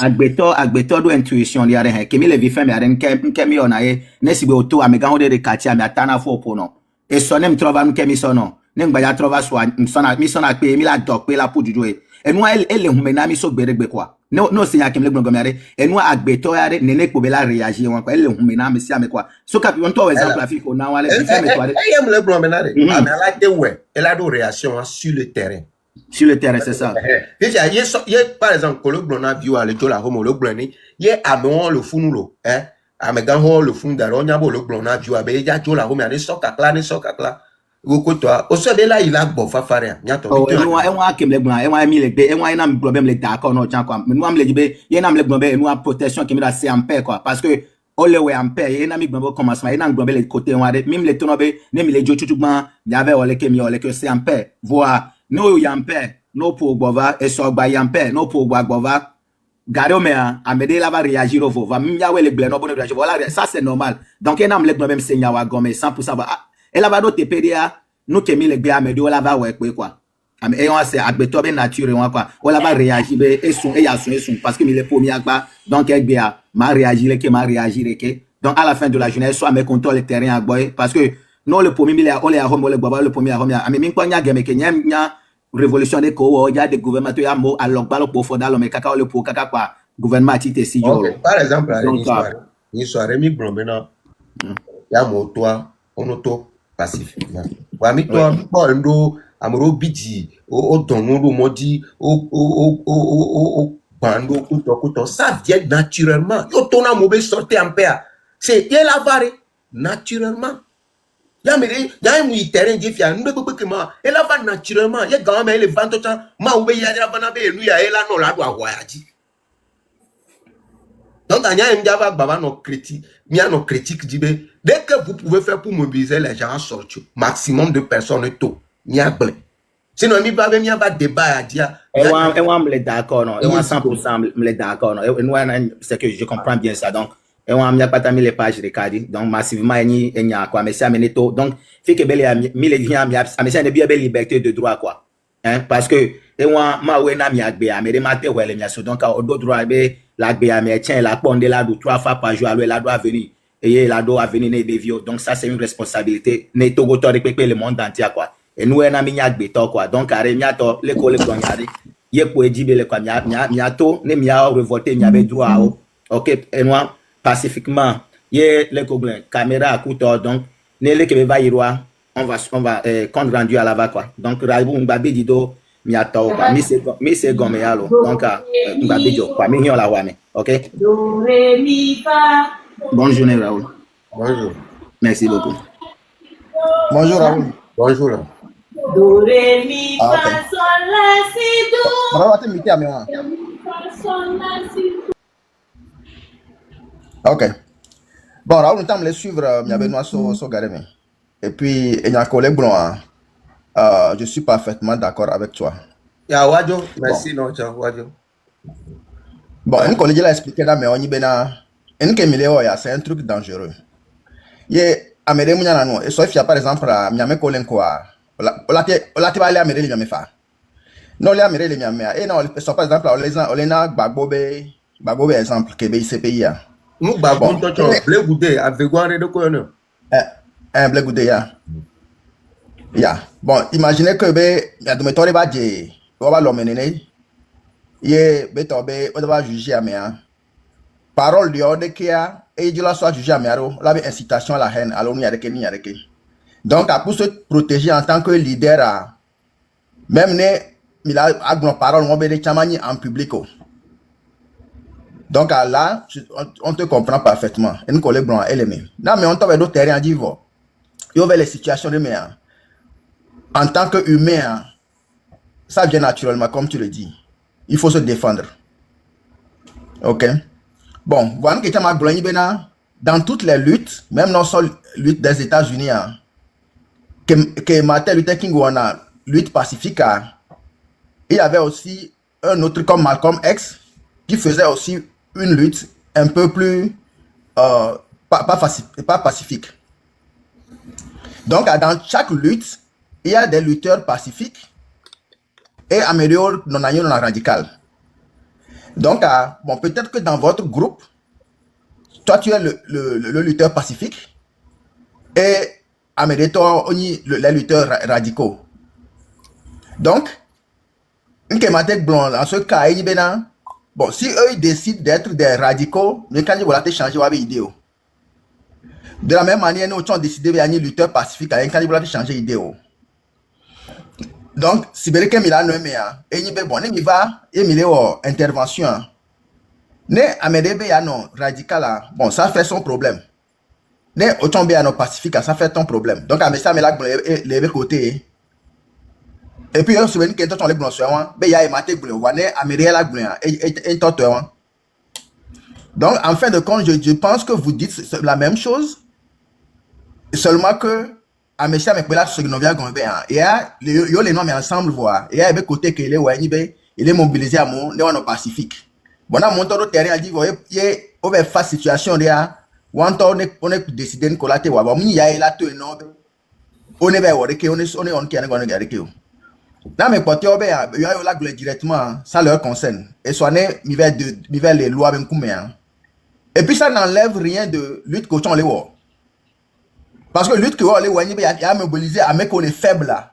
agbeto do intuition ya re ke mi le vi femme are nke mi ona e ne si be auto a megan ho de katia mi atana fo po no e so ne mi trova nke mi so no ne gba ya trova so mi so na pe mi la dok pe la pour du e nous elle humena mi so gberegbe quoi no sinya kem le gbongomare et nous agbeto yare nene ko be la réagir wan quoi elle humena mi si ame quoi so cap on to exemple afrique on a wale different toi elle le gbongomare mais la de ouais elle a de réaction sur le terrain c'est ça déjà ye par exemple ko le gbona view ale to la homo le gbloni ye amon le funulo amegan ho le fun da ronya bo le gbona view abe ya to la homo ale sokakla ni sokakla toi o se be la il a bo fafare nyato e kem le gbon e wa mi le gbe e wa na mi problem le d'accord no chan quoi me me le gibe ye na me le gbon be nous protection qui me la c'est en paix quoi parce que o le we en paix ye na mi gbon commencement ye na gbon be le côté wa de même le tono be ne mi le jo chuchugban ya ve o le ke mi o le que c'est en paix voir no yo en paix no pour bova e so gba en paix no pour bova garo me a me de la va réagir au va mi ya we le gble no bon réagir voilà ça c'est normal donc ye na me le gbon be me senya wa gomme 100% et là va do te pédia nous que mi le gbe amedo la va ouais quoi et on c'est agbeto be nature on quoi on la va réagir be et ya son parce que mi le premier agba donc e gbe a ma réagir que donc à la fin de la journée soit me contrôle le terrain agboy parce que non le premier mi on le a homo le baba le premier homo a mi kwa nya game ke nya révolution de ko ya de gouvernement to ya mo alok balo po foda lo me kaka le po kaka kwa gouvernement ti te si yo par exemple ni soirée mi blomena ya mo toi on auto pacifiquement wa mi to bo ndo amoro biji o donu do modi o bando kuto ça vient naturellement yo tona mo be sortir en paix c'est y la vare naturellement ya me ya mu terrain je fia ndo pe ma e la va naturellement ye gan me le vanto chan ma ube ya dira bana be elu ya e la no la do awa ya ji donc anya im java baba no critique dibe dès que vous pouvez faire pour mobiliser les gens sortir maximum de personnes tout ni able sinon mi ba mi va débat à dire et on me d'accord non et on 100% me d'accord non et nous c'est que je comprends bien ça donc et on a pas mis les pages de cadi donc massivement ni enya quoi mais ça mené tout donc fait que belle mi les gens mi mais ça ne bien belle liberté de droit quoi hein parce que et on ma we na mi agbe a me de maté wele mi so donc au droit be la gbe a me tient la ponde la do 3 fois par jour alors la doit venir et la doit venir ne des vieux donc ça c'est une responsabilité ne togo to récupérer le monde entier quoi et nous na mi agbe to quoi donc are mi ato le ko le ko nyari ye ko ejibe le kwa mi ato ne mi a revolter mi a be droit OK et moi pacifiquement ye le coblin caméra à couteau donc ne le que va yirwa on va compte rendu à la va quoi donc raibou mbabe dido mi ato quoi mi se gomme yalo donc mbabe jo quoi mi la wame OK do ré mi fa. Bonne journée Raoul. Bonjour. Merci beaucoup. Bonjour Raoul. Bonjour. Do ré mi fa sol la si do. Bravo te miti amia. Sol la si do. OK. Bon, Raoul, nous allons suivre Benoît sur Gareme. Et puis, il y a un collègue blanc. Je suis parfaitement d'accord avec toi. Ya Wadjo, merci non, ciao Wadjo. Bon, une collègue l'a expliqué là, mais on y bena. Une kemileo ya, c'est un truc dangereux. Ye, amere mounya na no. Et sauf, par exemple, à miame kolen quoi. Ola te ba le amere le miame fa. Non, le amere le miame. Et non, par exemple, on les na bagbobe exemple, que be ICPI ya. Nous, bah, Bon, bon, blé goudé, avec quoi, de quoi, non? un blé goudé ya. Ya. Bon, imaginez que be, ya dometore ba je, on va l'emmener. Ye, be tobe, on va juger à mea. Parole de ordre qui a, et Dieu la soit jugé à mea, la incitation à la haine, alors n'y a rien, n'y a rien. Donc, pour se protéger en tant que leader, même il a une parole, on va les en public. Donc, là, on te comprend parfaitement. Et nous, collègues blancs, elle est même. Non, mais on t'avait d'autres terrains à dire, il y avait les situations de mea. En tant qu'humain, ça vient naturellement, comme tu le dis. Il faut se défendre. Ok? Bon, voilà que dans toutes les luttes, même non seulement lutte des États-Unis, que Martin Luther King ou lutte pacifique, il y avait aussi un autre comme Malcolm X qui faisait aussi une lutte un peu plus pas pacifique. Donc, dans chaque lutte, il y a des lutteurs pacifiques et améliorent non radical. Donc, bon, peut-être que dans votre groupe, toi, tu es le lutteur pacifique et améliore les lutteurs radicaux. Donc, une thématique blonde, en ce cas, bon, si eux ils décident d'être des radicaux, mais quand ils vont changer leur idée. De la même manière, nous avons décidé d'être lutteur pacifique, quand ils vont changer d'idée. Donc, si vous avez une intervention, radical, bon, ça fait son problème. Autant bien pacifique, ça fait ton problème. Donc, ça me l'a levé côté. Et puis, on se dit que tu as les blancs, il y a des blancs, donc, en fin de compte, je pense que vous dites la même chose, seulement que à mes chers, mais là, ce que nous avons il y a les noms ensemble, voir. Il y a des côtés que il est mobilisé à mon Pacifique. Bon, on a monté au terrain, il dit, il y a une situation, on est décidé de collater, il y a là tout énorme. On est non, mais quand tu as directement, ça leur concerne. Et soit les lois, et puis ça n'enlève rien de lutte contre les lois. Parce que lutte contre les lois, il y a mobilisé à mettre qu'on est faible là.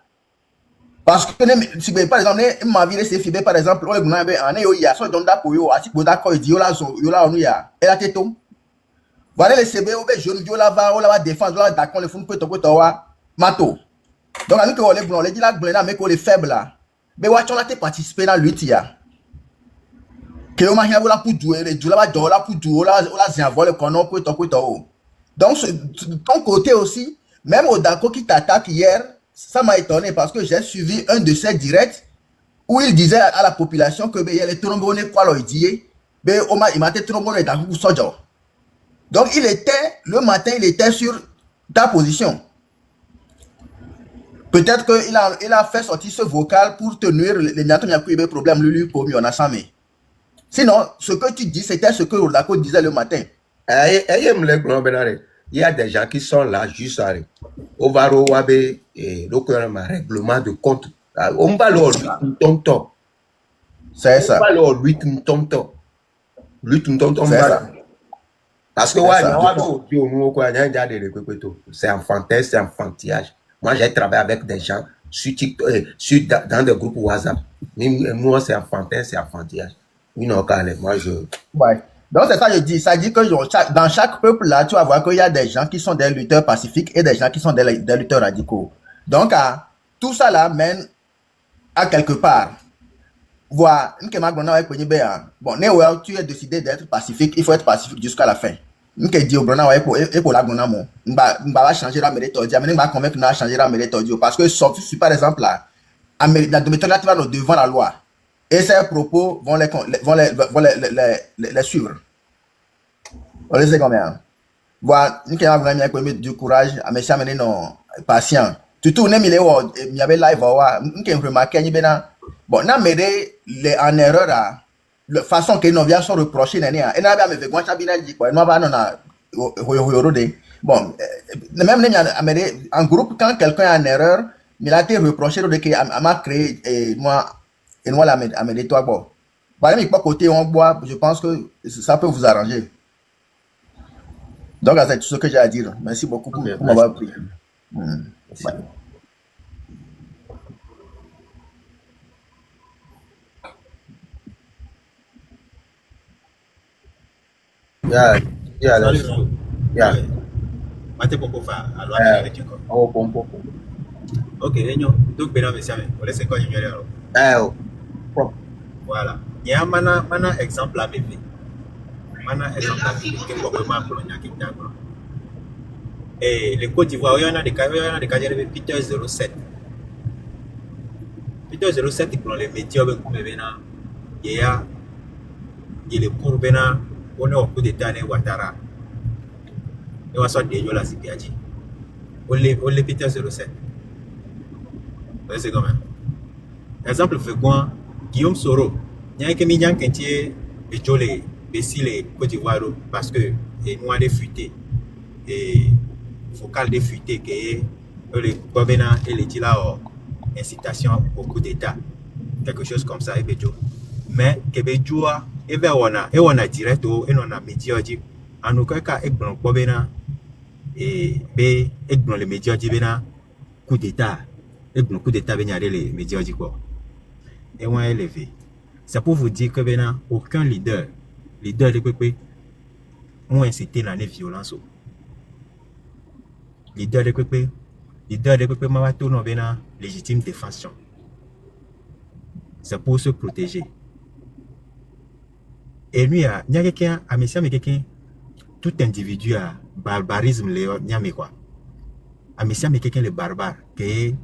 Parce que, si par exemple, ma vie c'est fibé, par exemple, on est y a soit dans pour yo, assis pour d'accord, il dit, on y a, et la tête. Voilà les CB, on va défendre, on va d'accord, les fous, mato. Donc, à nous que les blancs, les dit là, mais qu'on est faible là. Mais on a participé dans la lutte. Que on a pour jouer, les joueurs pour jouer, on a volé qu'on peut ton donc, de ton côté aussi, même au d'accord qui t'attaque hier, ça m'a étonné parce que j'ai suivi un de ses directs où il disait à la population que il y a les trombones quoi leur dit, il m'a été trombone dans le soja. Donc, le matin, il était sur ta position. Peut-être qu'il a fait sortir ce vocal pour tenir les problèmes, lui, comme on a samé. Sinon, ce que tu dis, c'était ce que Rodako disait le matin. Il y a des gens qui sont là juste à Ovaro Wabe et le règlement de compte. On va leur tonton. C'est ça. On va leur lui tonton. C'est ça. Parce que c'est enfantin, c'est enfantillage. Moi, j'ai travaillé avec des gens dans des groupes WhatsApp. Moi, c'est enfantin, c'est enfantillage. Moi, je... Ouais. Donc, c'est ça que je dis. Ça dit que dans chaque peuple, là, tu vas voir qu'il y a des gens qui sont des lutteurs pacifiques et des gens qui sont des lutteurs radicaux. Donc, tout ça, là, mène à quelque part. Voilà. Bon, tu as décidé d'être pacifique, il faut être pacifique jusqu'à la fin. Nous dit au Brana pour la Gonamo. On va changer la méthode. On va convaincre de changer la méthode. Parce que, sauf si par exemple, là, la méthode là, tu vas devant la loi. Et ces propos vont les suivre. On les sait combien. Voilà, nous avons du courage à me amener nos patients. Tu tournes, il y avait live, nous avons remarqué, bon, nous avons en erreur, la façon que nous vient se reprocher nania et n'a pas me fait quoi chabina dit quoi non va non na bon même en groupe quand quelqu'un a une erreur il a été reproché de que a m'a créé et moi la me toi bon par exemple pas côté on boit je pense que ça peut vous arranger donc c'est tout ce que j'ai à dire merci beaucoup pour m'avoir pris. Mate pompo fa alo ame le cheko. Oh pompo. Ok, enyo donc bena mesiame. On laisse quoi nyere alo. Voilà. Ya mana exemple à bébé. Mana exemple à bébé que pour ma colonia qui d'accord. Et le Côte d'Ivoire, il y en a des cas de Peter 07. Peter 07 pour les médias comme bena. Il y a le pour bena on est au coup d'état ne Ouattara. Et on sort des la CPAG. On les Peter 07. C'est comme ça. Exemple fait quoi? Guillaume Soro. Il y a que Midian Kentier et Jolé, les Côte d'Ivoire parce que nous avons fuité. Et focal de fuité que les Bobena et les Tila incitation au coup d'état. Quelque chose comme ça et Béjo. Mais Kebejua et on a direct et on a média dit en aucun cas et bon Bobena et bon les médias dit bena coup d'état et bon coup d'état venir les médias dit quoi et on a élevé. C'est pour vous dire que bena aucun leader de PP ont incité dans les violences. Leader de PP m'a tout non bena légitime défense. C'est pour se protéger. Et lui, il y a quelqu'un, à Messia, mais quelqu'un, tout individu a barbarisme, il y a quoi. À Messia, mais quelqu'un, le barbare, qui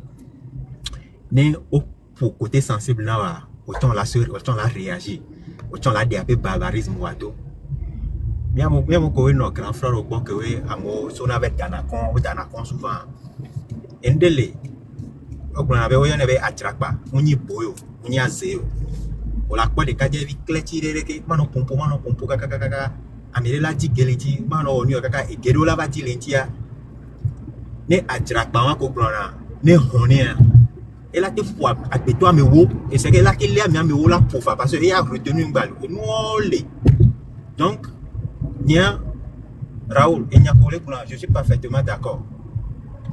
n'est au côté sensible, là, autant la réagir, autant la déapé barbarisme, ou à tout. Mais à mon grand frère, au bon que oui, à mon son avec Danakon souvent. Et délai, on avait attrapé, on y boyo, on y a zéro. On la quoi de cadre vite clé que mano pompo kaka amele la ti gelenti mano oni kaka e gedo la bati lentia ne atrakpa ko plana ne honia et là te fois à toi me wo et c'est que là qu'il a me wo la pour parce que il a retenu une balle nous les donc nia Raoul et nia collé pour je suis parfaitement d'accord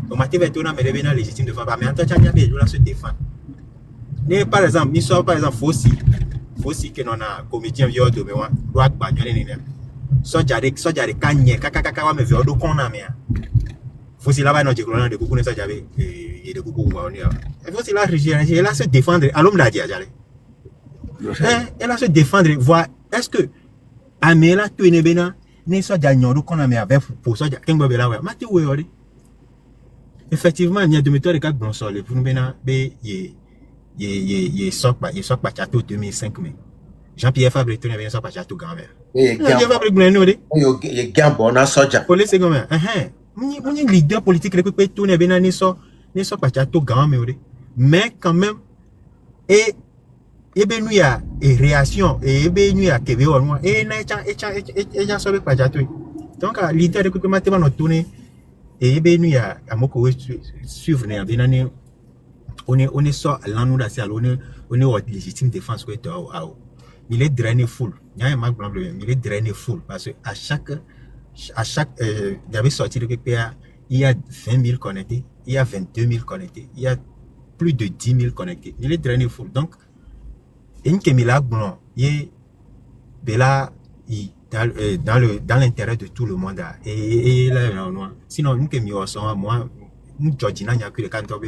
donc Mathieu Vetona me devient légitime de faire mais en tant que bien je la se défendre ne par exemple ni soit par exemple Fossi que non a comédien vieux de moi doit bagnoler nene soja de kanye kaka me vieux do kona me Fossi là-bas non j'ai de beaucoup ne soja et de beaucoup on y a et Fossi là réagir là se défendre à l'homme d'adia jale elle a se défendre voir est-ce que amela tu ne bena ne soja nyodo kona me avec pour soja kembo bela wa mati we ori effectivement il y a de méthodes de bon sol pour nous bena be il sort pas château 2005 mais Jean-Pierre Fabre tu n'avais pas château grand-mère Jean-Pierre Fabre gouverner il gagne bon à soja police c'est comment mon leader politique répété tout n'avait pas ne sort pas château grand-mère mais quand même et ben nous y a réaction et ben nous y a Kébé au moins et na sort pas château donc leader répété maintenant nous tourner et ben nous y a amoko suivre ne ben on est sort là nous là c'est on est légitime défense que tu as il est drainé full il y a un marque blanc il est drainé full parce que à chaque j'avais sorti le PPA il y a 20 000 connectés il y a 22 000 connectés il y a plus de 10 000 connectés il est drainé full donc une Kemila blanc il est là dans l'intérêt de tout le monde et là sinon une Kemila sont moi Georgina n'y a que le canton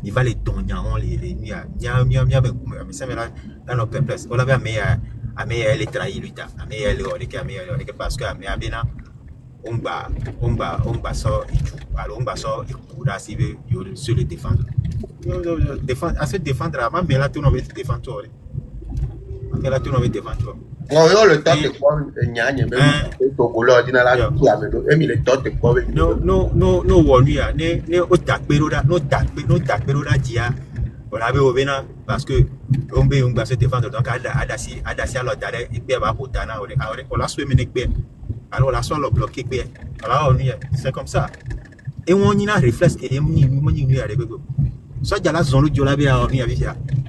il va les donner les mais ça là nos peuples on avait mais les trahir lui ta mais elle est parce que mais abena on va ça alors on va ça pour assurer sur le défendre à se défendre avant mais là tout on va défendre mais là tout on va défendre non le temps de quoi nyanye même togolo dina la qui a medo emi le temps de quoi no wonuya ne o takpero da dia On avait au Bénin parce que on va se défendre. Donc, Adassi alors d'aller et puis va pour Tana. On l'a souhaité mener bien. Alors, on l'a soit le bloqué bien. Alors, c'est comme ça. Et on y a réflexe et on y a réflexe. Ça, il y a la zone où il y a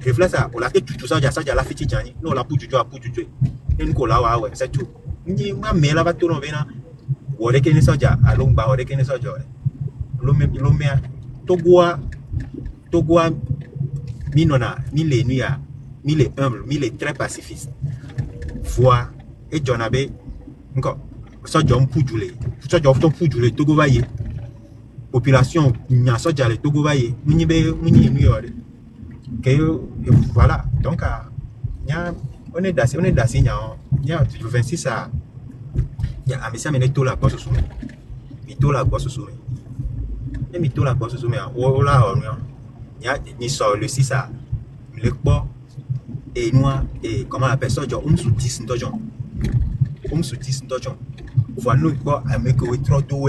réflexe. On l'a fait tout ça, il y a la fête. Nous, on l'a pour du joie, pour du joie. Et nous, on l'a, ouais, c'est tout. Mais là, tout le monde vient. On est qu'un soja, à l'omba, on est qu'un soja. L'homme, Togoa, minona, mille nuya, mille humble, mille très pacifiste. Voix, et John Abbé, encore, ça, John Poujoulet, ça, John Poujoulet, Togo Vaillé. Population, il y a ça, le Togo Vaillé, voilà, donc, on est d'assez, il y a 26 à. Il y a un message, mais il y a la bosse sous moi. Il y a la bosse sous moi. Il y a la bosse sous moi. Il y a ni sur le 6 à le port et noir et comment on appelle ça, sous 10 d'argent. Sous 10 d'argent. Voilà, nous, quoi, à me que trop d'eau,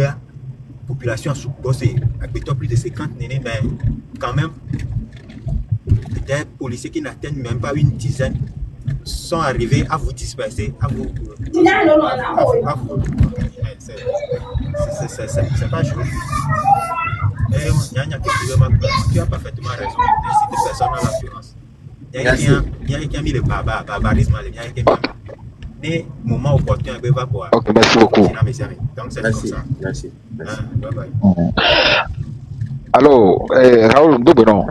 population sous bosse, avec plus de 50 nénés, mais quand même, des policiers qui n'atteignent même pas une dizaine sont arrivés à vous disperser, à vous. C'est pas juste. Et tu as parfaitement raison. N'incite personne à la violence. Il y a quelqu'un qui a mis le barbarisme, il y a quelqu'un qui a mis. Mais moment opportun, il va voir. Ok, merci beaucoup. Donc c'est comme ça. Merci. Bye bye. Alors, Raoul Ndoubenon.